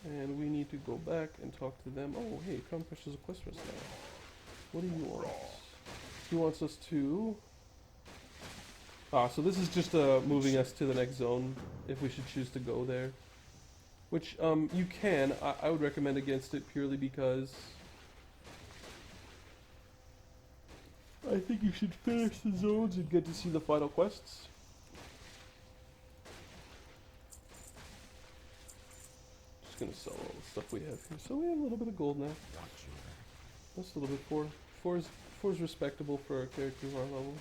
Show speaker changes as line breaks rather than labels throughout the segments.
And we need to go back and talk to them. Oh, hey, Crown Prince is a quest for us now. What do you want? He wants us to... so this is just moving us to the next zone, if we should choose to go there. Which, you can. I would recommend against it purely because... I think you should finish the zones and get to see the final quests. Just gonna sell all the stuff we have here. So we have a little bit of gold now. That's a little bit. Four is respectable for a character of our level.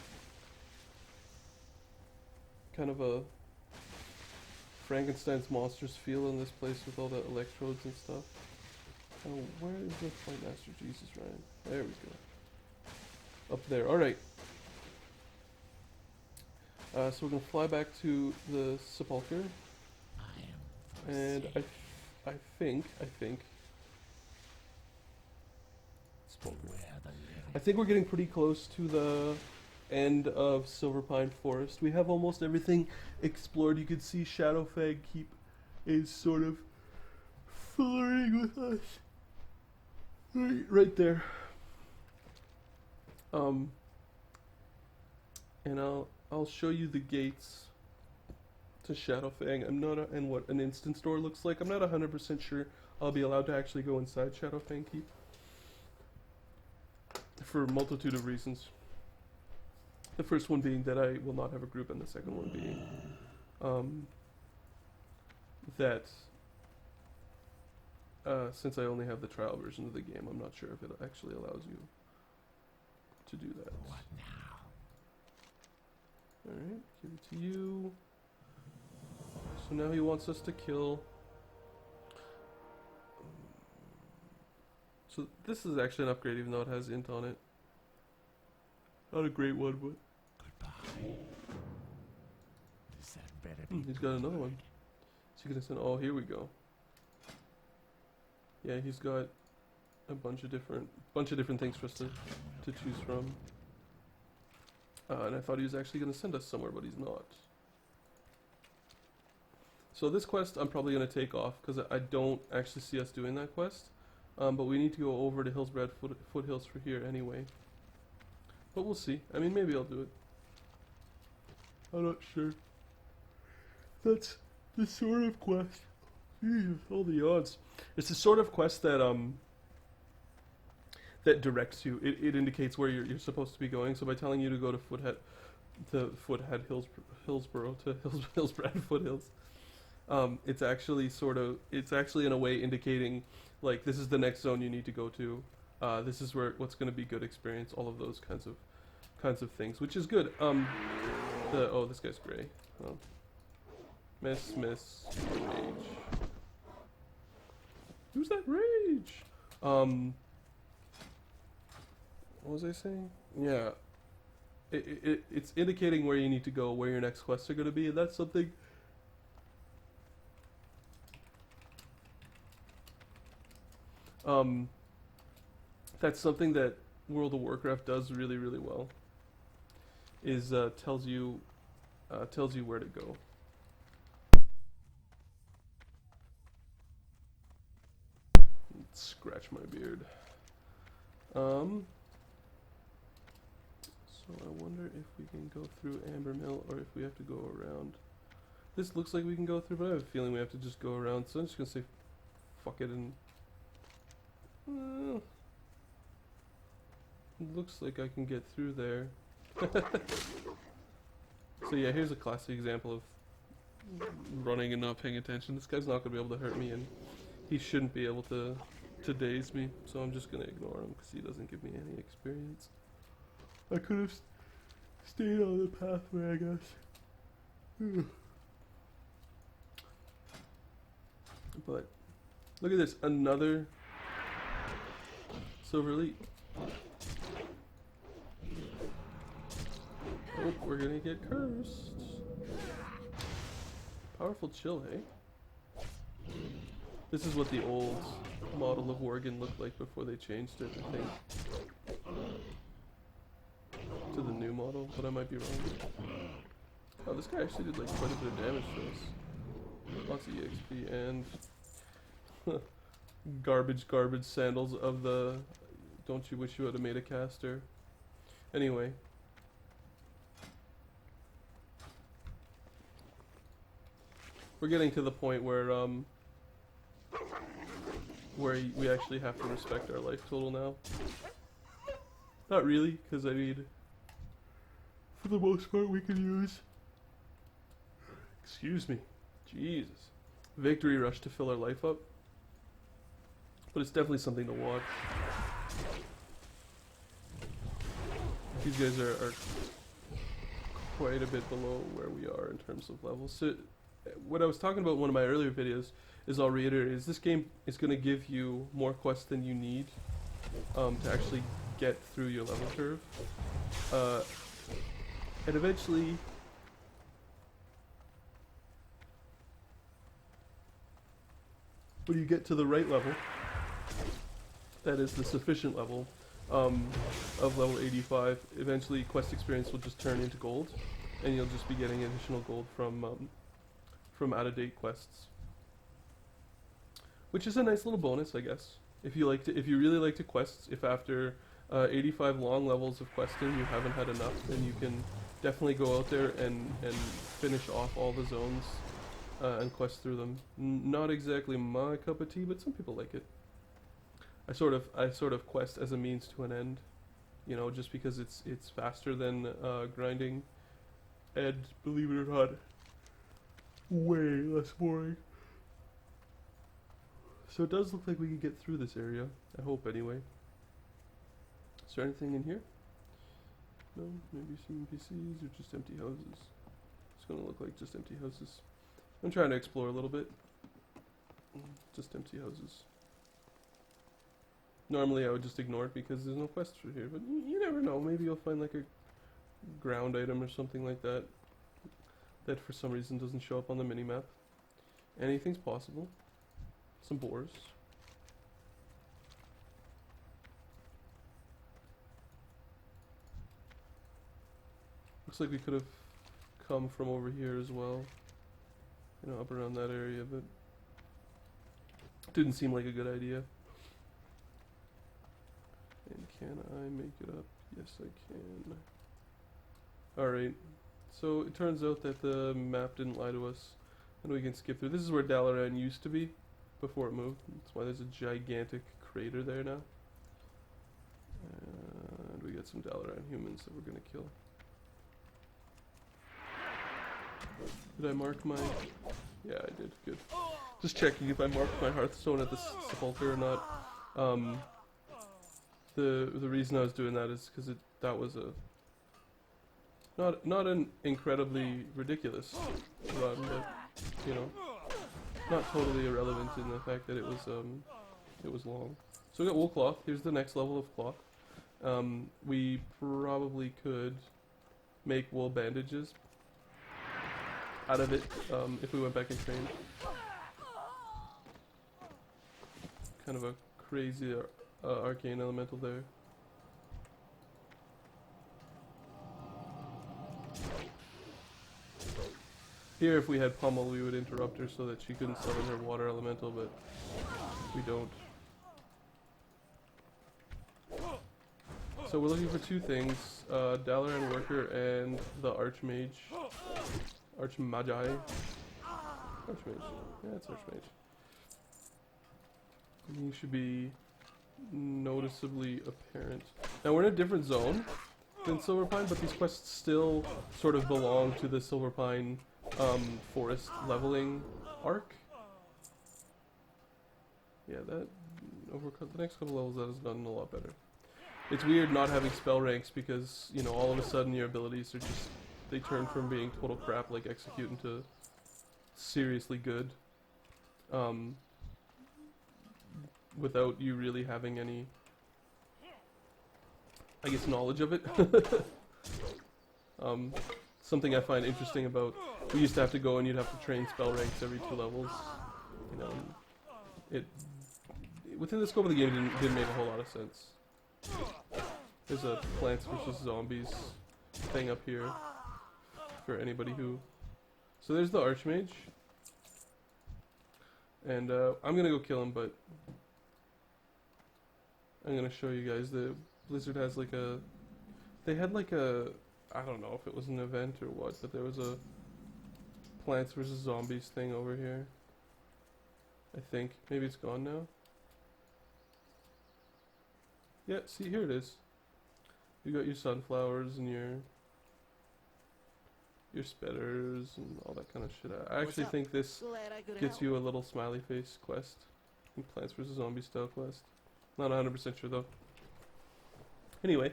Kind of a Frankenstein's monsters feel in this place with all the electrodes and stuff. Oh, where is the Flight Master? Jesus, Ryan. There we go. Up there. Alright. So we're going to fly back to the Sepulcher. And I think... I think we're getting pretty close to the end of Silverpine Forest. We have almost everything explored. You can see Shadowfang Keep is sort of flirting with us. Right there. And I'll show you the gates to Shadowfang. I'm not and what an instance door looks like. I'm not 100% sure I'll be allowed to actually go inside Shadowfang Keep for a multitude of reasons. The first one being that I will not have a group, and the second one being that since I only have the trial version of the game, I'm not sure if it actually allows you to do that.
What now?
Alright, give it to you. So now he wants us to kill. So this is actually an upgrade, even though it has int on it. Not a great one, but...
Goodbye. This had better be
he's got another one. So you can send... Oh, here we go. Yeah, he's got a bunch of different things for us to choose from. And I thought he was actually going to send us somewhere, but he's not. So this quest I'm probably going to take off, because I don't actually see us doing that quest. But we need to go over to Hillsbrad Foothills for here anyway. But we'll see. I mean, maybe I'll do it. I'm not sure. That's the sort of quest. Jesus, all the odds. It's the sort of quest that that directs you. It indicates where you're supposed to be going. So by telling you to go to Hillsborough to Hillsbrad Foothills, it's actually in a way indicating like this is the next zone you need to go to. This is what's going to be good experience. All of those kinds of things, which is good. This guy's gray. Oh. Miss Rage. Who's that Rage? What was I saying? Yeah. It's indicating where you need to go, where your next quests are going to be, and that's something... that's something that World of Warcraft does really, really well. Is tells you where to go. Scratch my beard. So I wonder if we can go through Amber Mill or if we have to go around. This looks like we can go through, but I have a feeling we have to just go around. So I'm just gonna say, fuck it, and looks like I can get through there. So yeah, here's a classic example of running and not paying attention. This guy's not gonna be able to hurt me, and he shouldn't be able to daze me, so I'm just gonna ignore him because he doesn't give me any experience. I could have stayed on the pathway, I guess. But look at this, another Silver Elite. Oh, we're gonna get cursed. Powerful chill, hey? This is what the old model of Worgen looked like before they changed it, I think, to the new model, but I might be wrong. Oh, this guy actually did like quite a bit of damage to us. Lots of EXP, and garbage sandals of the don't you wish you would have made a caster. Anyway. We're getting to the point where we actually have to respect our life total now. Not really, because I mean, for the most part we can use, excuse me, Jesus, victory rush to fill our life up. But it's definitely something to watch. These guys are quite a bit below where we are in terms of levels. So what I was talking about in one of my earlier videos is, I'll reiterate, is this game is going to give you more quests than you need to actually get through your level curve. And eventually when you get to the right level, that is the sufficient level of level 85, eventually quest experience will just turn into gold, and you'll just be getting additional gold from out-of-date quests, which is a nice little bonus, I guess. If you really like to quests, if after 85 long levels of questing you haven't had enough, then you can definitely go out there and finish off all the zones and quest through them. Not exactly my cup of tea, but some people like it. I sort of quest as a means to an end, you know, just because it's faster than grinding, and believe it or not, way less boring. So it does look like we can get through this area. I hope, anyway. Is there anything in here? No, maybe some NPCs or just empty houses. It's gonna look like just empty houses. I'm trying to explore a little bit. Just empty houses. Normally I would just ignore it because there's no quests for here, but you never know. Maybe you'll find like a ground item or something like that that for some reason doesn't show up on the minimap. Anything's possible. Some boars. Looks like we could have come from over here as well. You know, up around that area, but didn't seem like a good idea. And can I make it up? Yes, I can. Alright, so it turns out that the map didn't lie to us, and we can skip through. This is where Dalaran used to be before it moved. That's why there's a gigantic crater there now. And we got some Dalaran humans that we're gonna kill. Did I mark my... Yeah, I did. Good. Just checking if I marked my Hearthstone at the sepulcher or not. The reason I was doing that is because that was a not an incredibly ridiculous run, but you know, not totally irrelevant in the fact that it was long. So we got wool cloth. Here's the next level of cloth. We probably could make wool bandages out of it if we went back and trained. Kind of a crazy arcane elemental there. Here, if we had Pummel, we would interrupt her so that she couldn't summon her water elemental, but we don't. So we're looking for two things, Dalaran Worker and the Archmage. Archmagi. Archmage. Yeah, it's Archmage. He should be noticeably apparent. Now we're in a different zone than Silverpine, but these quests still sort of belong to the Silverpine forest leveling arc. Yeah, that over the next couple levels that has gotten a lot better. It's weird not having spell ranks because, you know, all of a sudden your abilities are just, they turn from being total crap like Execute into seriously good. Without you really having any, I guess, knowledge of it. Something I find interesting about, we used to have to go and you'd have to train spell ranks every 2 levels. You know, it within the scope of the game didn't make a whole lot of sense. There's a Plants vs. Zombies thing up here for anybody who... So there's the Archmage. And I'm gonna go kill him, but I'm gonna show you guys that Blizzard has like a... They had like a... I don't know if it was an event or what, but there was a Plants vs. Zombies thing over here. I think. Maybe it's gone now. Yeah, see, here it is. You got your sunflowers and your spetters and all that kind of shit. I actually think this gets you a little smiley face quest. In Plants vs. Zombies style quest. Not 100% sure though. Anyway,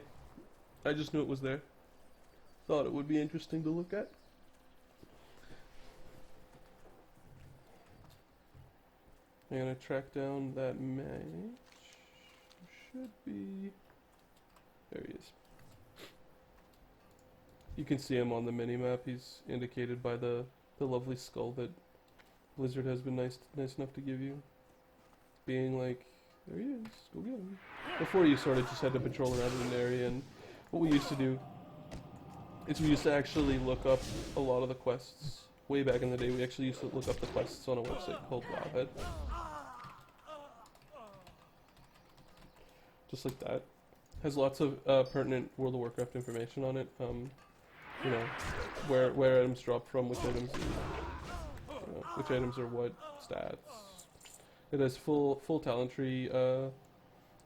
I just knew it was there. Thought it would be interesting to look at. I'm gonna track down that mage. Should be... There he is. You can see him on the mini-map. He's indicated by the lovely skull that Blizzard has been nice enough to give you. Being like, there he is, go get him. Before you sort of just had to patrol around in an area, and what we used to do is we used to actually look up a lot of the quests. Way back in the day, we actually used to look up the quests on a website called Wowhead. Just like that. Has lots of pertinent World of Warcraft information on it. You know, where items drop from, which items are what stats. It has full talent tree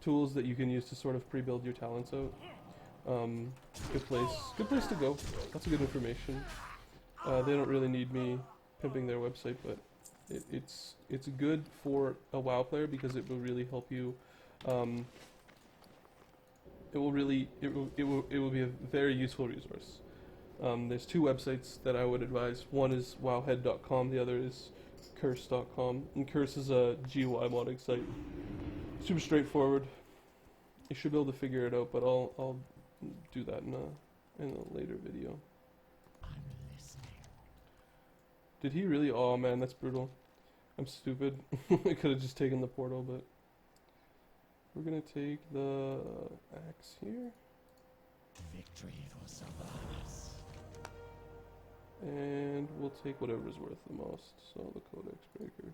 tools that you can use to sort of pre-build your talents out. Good place to go. Lots of good information. They don't really need me pimping their website, but it's good for a WoW player because it will really help you. It will be a very useful resource. There's two websites that I would advise. One is wowhead.com, the other is curse.com. And Curse is a GUI modding site. Super straightforward. You should be able to figure it out, but I'll do that in a later video.
I'm listening.
Did he really? Oh man, that's brutal. I'm stupid. I could have just taken the portal, but we're gonna take the axe here.
Victory for Sylvanas.
And we'll take whatever's worth the most. So the Codex Breaker.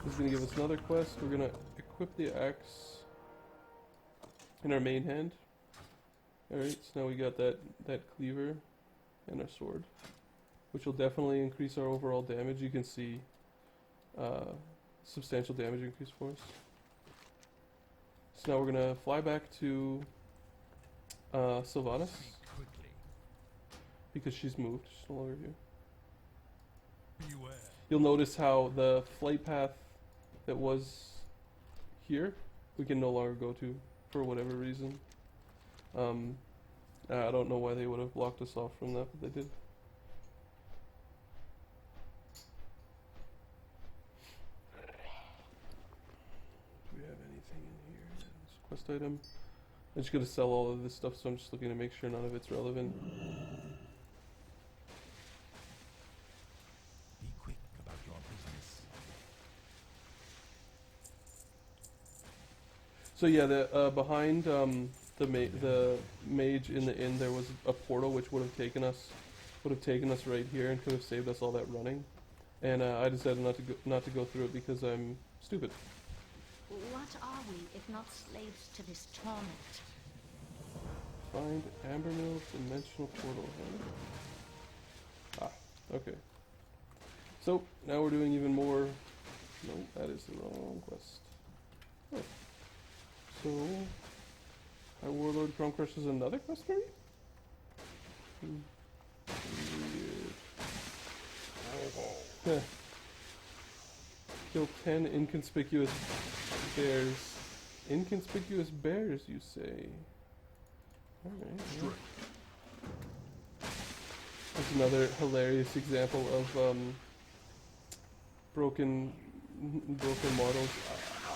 He's gonna give us another quest. We're gonna equip the axe in our main hand. Alright, so now we got that cleaver and our sword, which will definitely increase our overall damage. You can see substantial damage increase for us. So now we're gonna fly back to Sylvanas because she's moved. She's no longer here.
Beware.
You'll notice how the flight path that was here, we can no longer go to for whatever reason. I don't know why they would have blocked us off from that, but they did. Do we have anything in here? It's a quest item. I'm just gonna sell all of this stuff, so I'm just looking to make sure none of it's relevant.
Be quick about your business.
So yeah, the behind the mage in the inn, there was a portal which would have taken us right here and could have saved us all that running. And I decided not to go through it because I'm stupid.
What are we if not slaves to this torment?
Find Ambermill dimensional portal. Huh? Ah, okay. So now we're doing even more. No, that is the wrong quest. Oh. So, High Warlord Crown Crush is another quest, maybe? Weird. Kill 10 inconspicuous bears. Inconspicuous bears, you say? Alright. That's another hilarious example of broken models.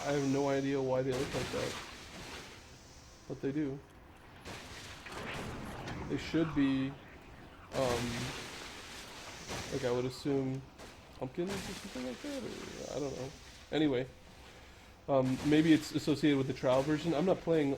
I have no idea why they look like that, but they do. They should be, like I would assume, pumpkins or something like that, or I don't know. Anyway, maybe it's associated with the trial version. I'm not playing